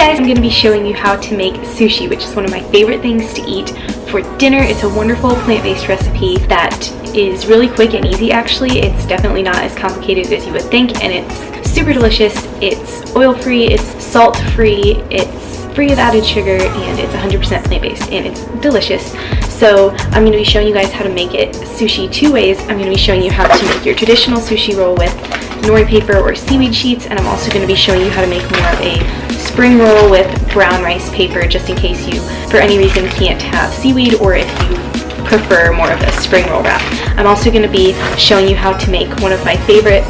guys, I'm going to be showing you how to make sushi, which is one of my favorite things to eat for dinner. It's a wonderful plant-based recipe that is really quick and easy actually. It's definitely not as complicated as you would think, and it's super delicious. It's oil-free, it's salt-free, it's free of added sugar, and it's 100% plant-based, and it's delicious. So I'm going to be showing you guys how to make it sushi two ways. I'm going to be showing you how to make your traditional sushi roll with nori paper or seaweed sheets, and I'm also going to be showing you how to make more of a spring roll with brown rice paper, just in case you for any reason can't have seaweed, or if you prefer more of a spring roll wrap. I'm also going to be showing you how to make one of my favorite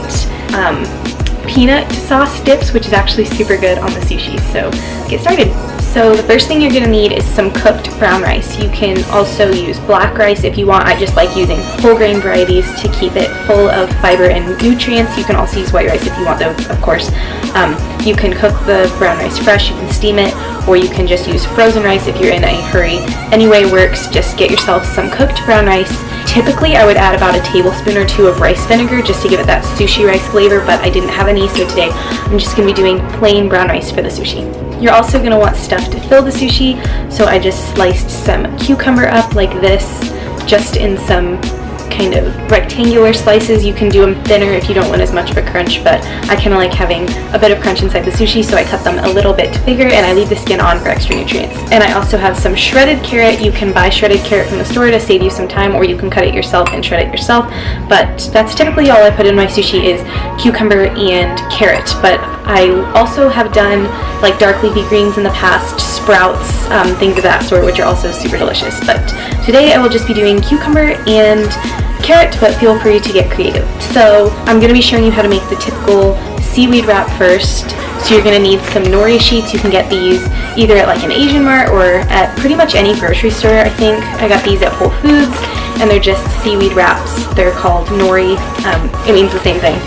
peanut sauce dips, which is actually super good on the sushi. So let's get started. So the first thing you're going to need is some cooked brown rice. You can also use black rice if you want. I just like using whole grain varieties to keep it full of fiber and nutrients. You can also use white rice if you want, though, of course. You can cook the brown rice fresh, you can steam it, or you can just use frozen rice if you're in a hurry. Any way works. Just get yourself some cooked brown rice. Typically I would add about a tablespoon or two of rice vinegar just to give it that sushi rice flavor, but I didn't have any, so today I'm just going to be doing plain brown rice for the sushi. You're also going to want stuff to fill the sushi, so I just sliced some cucumber up like this, just in some kind of rectangular slices. You can do them thinner if you don't want as much of a crunch, but I kind of like having a bit of crunch inside the sushi, so I cut them a little bit bigger, and I leave the skin on for extra nutrients. And I also have some shredded carrot. You can buy shredded carrot from the store to save you some time, or you can cut it yourself and shred it yourself, but that's typically all I put in my sushi is cucumber and carrot. But I also have done like dark leafy greens in the past, sprouts, things of that sort, which are also super delicious. But today I will just be doing cucumber and carrot, but feel free to get creative. So I'm going to be showing you how to make the typical seaweed wrap first. So you're going to need some nori sheets. You can get these either at like an Asian mart or at pretty much any grocery store. I think I got these at Whole Foods, and they're just seaweed wraps. They're called nori. It means the same thing.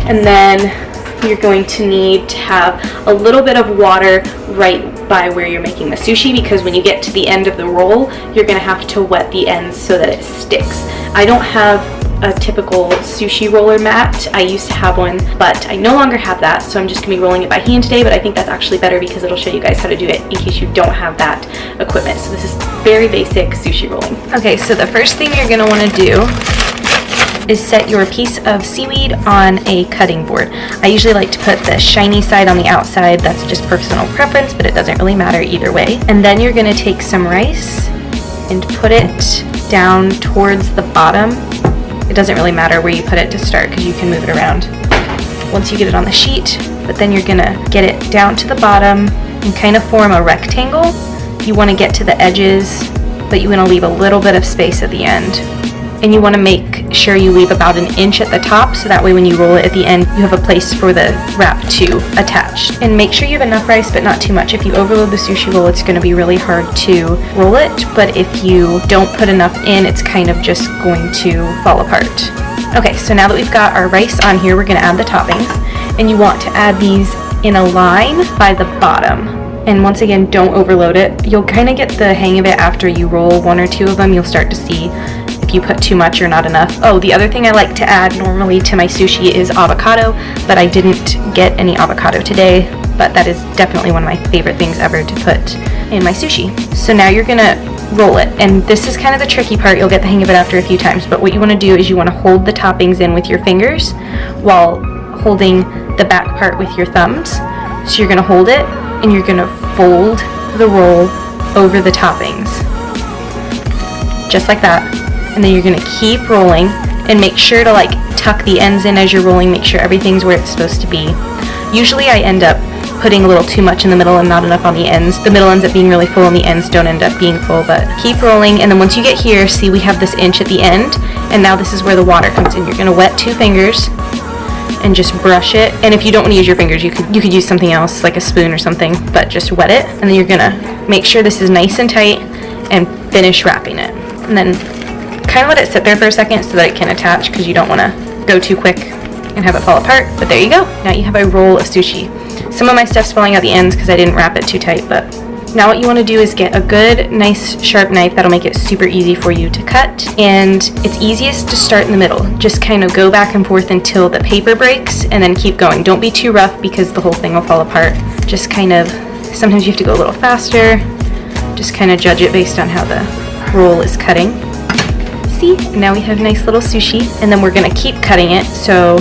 And then you're going to need to have a little bit of water right by where you're making the sushi, because when you get to the end of the roll, you're going to have to wet the ends so that it sticks. I don't have a typical sushi roller mat. I used to have one, but I no longer have that, so I'm just going to be rolling it by hand today, but I think that's actually better because it'll show you guys how to do it in case you don't have that equipment. So this is very basic sushi rolling. Okay, so the first thing you're going to want to do is set your piece of seaweed on a cutting board. I usually like to put the shiny side on the outside. That's just personal preference, but it doesn't really matter either way. And then you're going to take some rice and put it down towards the bottom. It doesn't really matter where you put it to start because you can move it around once you get it on the sheet, but then you're going to get it down to the bottom and kind of form a rectangle. You want to get to the edges, but you want to leave a little bit of space at the end. And you want to make sure you leave about an inch at the top, so that way when you roll it at the end, you have a place for the wrap to attach. And make sure you have enough rice, but not too much. If you overload the sushi roll, it's going to be really hard to roll it, but if you don't put enough in, it's kind of just going to fall apart. Okay, so now that we've got our rice on here, we're going to add the toppings, and you want to add these in a line by the bottom. And once again, don't overload it. You'll kind of get the hang of it after you roll one or two of them. You'll start to see if you put too much or not enough. Oh, the other thing I like to add normally to my sushi is avocado, but I didn't get any avocado today, but that is definitely one of my favorite things ever to put in my sushi. So now you're gonna roll it, and this is kind of the tricky part. You'll get the hang of it after a few times, but what you want to do is you want to hold the toppings in with your fingers while holding the back part with your thumbs. So you're gonna hold it, and you're gonna fold the roll over the toppings, just like that. And then you're gonna keep rolling, and make sure to like tuck the ends in as you're rolling. Make sure everything's where it's supposed to be. Usually I end up putting a little too much in the middle and not enough on the ends. The middle ends up being really full and the ends don't end up being full, but keep rolling. And then once you get here, see we have this inch at the end, and now this is where the water comes in. You're gonna wet two fingers and just brush it. And if you don't want to use your fingers, you could use something else like a spoon or something, but just wet it. And then you're gonna make sure this is nice and tight and finish wrapping it. And then kind of let it sit there for a second so that it can attach, because you don't want to go too quick and have it fall apart. But there you go. Now you have a roll of sushi. Some of my stuff's falling out the ends because I didn't wrap it too tight, but now what you want to do is get a good, nice, sharp knife that'll make it super easy for you to cut. And it's easiest to start in the middle. Just kind of go back and forth until the paper breaks, and then keep going. Don't be too rough because the whole thing will fall apart. Just kind of Sometimes you have to go a little faster. Just kind of judge it based on how the roll is cutting. See, now we have nice little sushi, and then we're gonna keep cutting it. So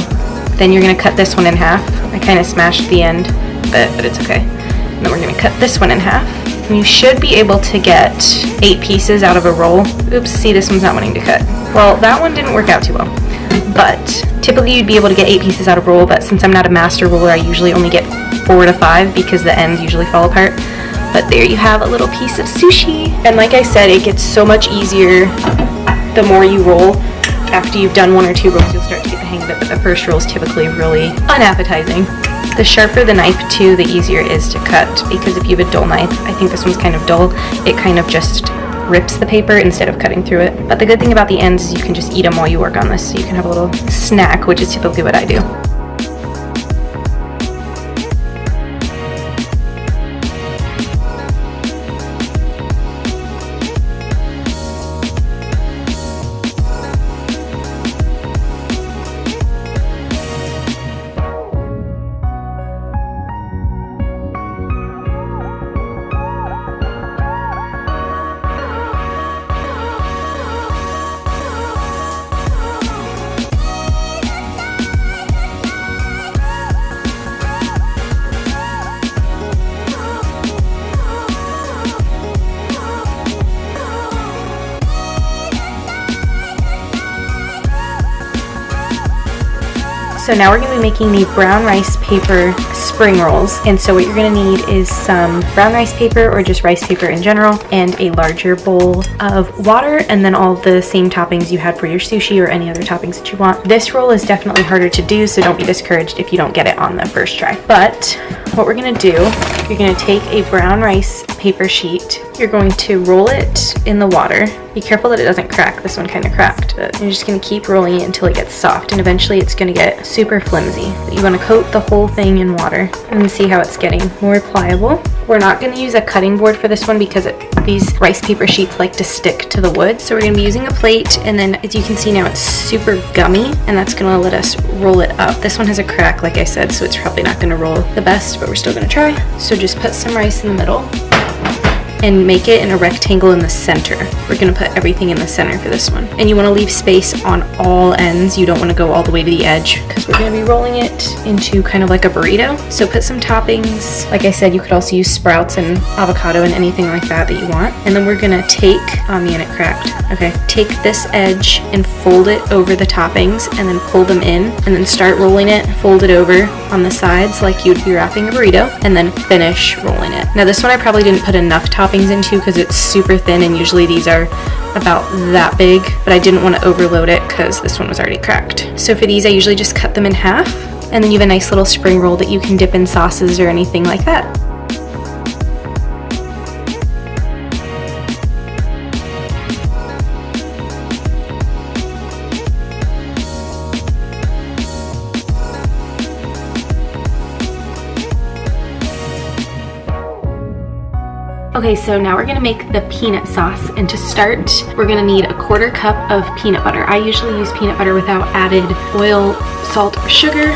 then you're gonna cut this one in half. I kind of smashed the end, but it's okay. And then we're gonna cut this one in half. And you should be able to get 8 pieces out of a roll. Oops, see, this one's not wanting to cut. Well, that one didn't work out too well. But typically you'd be able to get 8 pieces out of a roll, but since I'm not a master roller, I usually only get 4 to 5 because the ends usually fall apart. But there you have a little piece of sushi. And like I said, it gets so much easier the more you roll. After you've done 1 or 2 rolls, you'll start to get the hang of it, but the first roll is typically really unappetizing. The sharper the knife too, the easier it is to cut, because if you have a dull knife, I think this one's kind of dull, it kind of just rips the paper instead of cutting through it. But the good thing about the ends is you can just eat them while you work on this, so you can have a little snack, which is typically what I do. So now we're going to be making the brown rice paper spring rolls. And so what you're going to need is some brown rice paper or just rice paper in general, and a larger bowl of water, and then all the same toppings you had for your sushi or any other toppings that you want. This roll is definitely harder to do, so don't be discouraged if you don't get it on the first try. But what we're going to do, you're going to take a brown rice paper sheet, you're going to roll it in the water. Be careful that it doesn't crack. This one kind of cracked, but you're just going to keep rolling it until it gets soft, and eventually it's going to get super flimsy. But you want to coat the whole thing in water and see how it's getting more pliable. We're not going to use a cutting board for this one because these rice paper sheets like to stick to the wood. So we're going to be using a plate, and then as you can see now, it's super gummy, and that's going to let us roll it up. This one has a crack, like I said, so it's probably not going to roll the best, but we're still going to try. So just put some rice in the middle and make it in a rectangle in the center. We're gonna put everything in the center for this one. And you wanna leave space on all ends. You don't wanna go all the way to the edge because we're gonna be rolling it into kind of like a burrito. So put some toppings. Like I said, you could also use sprouts and avocado and anything like that you want. And then we're gonna take, oh man, it cracked. Okay, take this edge and fold it over the toppings and then pull them in, and then start rolling it, fold it over on the sides like you'd be wrapping a burrito, and then finish rolling it. Now this one I probably didn't put enough toppings into because it's super thin, and usually these are about that big, but I didn't want to overload it because this one was already cracked. So for these I usually just cut them in half, and then you have a nice little spring roll that you can dip in sauces or anything like that. Okay, so now we're gonna make the peanut sauce, and to start, we're gonna need a 1/4 cup of peanut butter. I usually use peanut butter without added oil, salt, or sugar,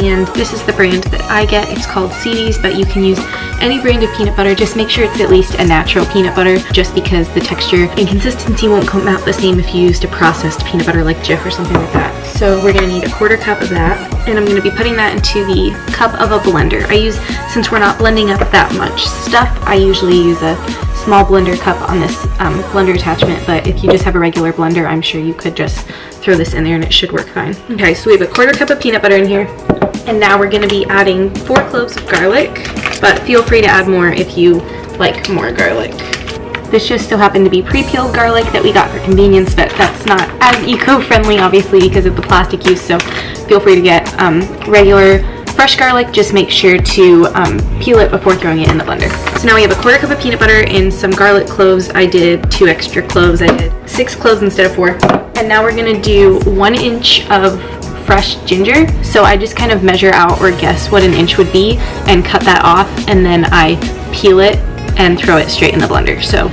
and this is the brand that I get. It's called CD's, but you can use any brand of peanut butter. Just make sure it's at least a natural peanut butter, just because the texture and consistency won't come out the same if you used a processed peanut butter like Jif or something like that. So we're gonna need a 1/4 cup of that, and I'm gonna be putting that into the cup of a blender. Since we're not blending up that much stuff, I usually use a small blender cup on this blender attachment, but if you just have a regular blender, I'm sure you could just throw this in there and it should work fine. Okay, so we have a 1/4 cup of peanut butter in here, and now we're gonna be adding 4 cloves of garlic, but feel free to add more if you like more garlic. This just so happened to be pre-peeled garlic that we got for convenience, but that's not as eco-friendly, obviously, because of the plastic use, so feel free to get regular fresh garlic. Just make sure to peel it before throwing it in the blender. So now we have a 1/4 cup of peanut butter and some garlic cloves. I did 2 extra cloves. I did 6 cloves instead of 4. And now we're gonna do 1 inch of fresh ginger. So I just kind of measure out or guess what an inch would be and cut that off, and then I peel it and throw it straight in the blender. So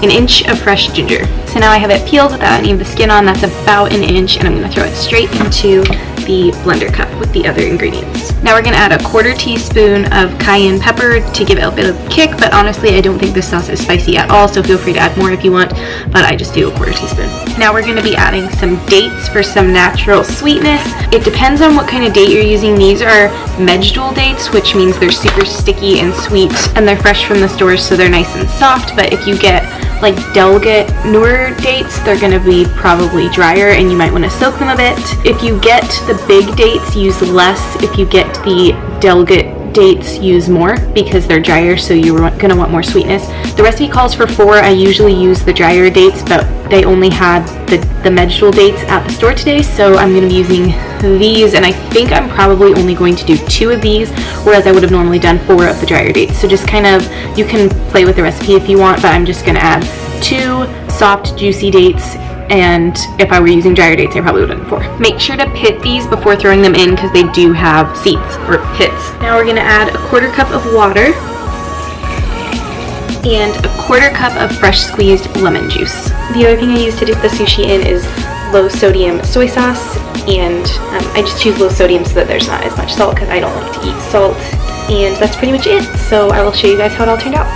1 inch of fresh ginger. So now I have it peeled without any of the skin on. That's about 1 inch, and I'm gonna throw it straight into the blender cup with the other ingredients. Now we're gonna add a 1/4 teaspoon of cayenne pepper to give it a bit of a kick, but honestly I don't think this sauce is spicy at all, so feel free to add more if you want, but I just do a 1/4 teaspoon. Now we're gonna be adding some dates for some natural sweetness. It depends on what kind of date you're using. These are vegetable dates, which means they're super sticky and sweet, and they're fresh from the stores, so they're nice and soft, but if you get like delicate newer dates, they're gonna be probably drier and you might want to soak them a bit. If you get the big dates, use less. If you get the delicate dates, use more because they're drier, so you're gonna want more sweetness. The recipe calls for 4. I usually use the drier dates, but they only had the vegetable dates at the store today, so I'm gonna be using these, and I think I'm probably only going to do 2 of these, whereas I would have normally done 4 of the drier dates. So just kind of, you can play with the recipe if you want, but I'm just gonna add 2 soft juicy dates, and if I were using drier dates I probably would have done 4. Make sure to pit these before throwing them in because they do have seeds or pits. Now we're gonna add a 1/4 cup of water and a 1/4 cup of fresh squeezed lemon juice. The other thing I use to dip the sushi in is low sodium soy sauce, and I just choose low sodium so that there's not as much salt because I don't like to eat salt. And that's pretty much it, so I will show you guys how it all turned out.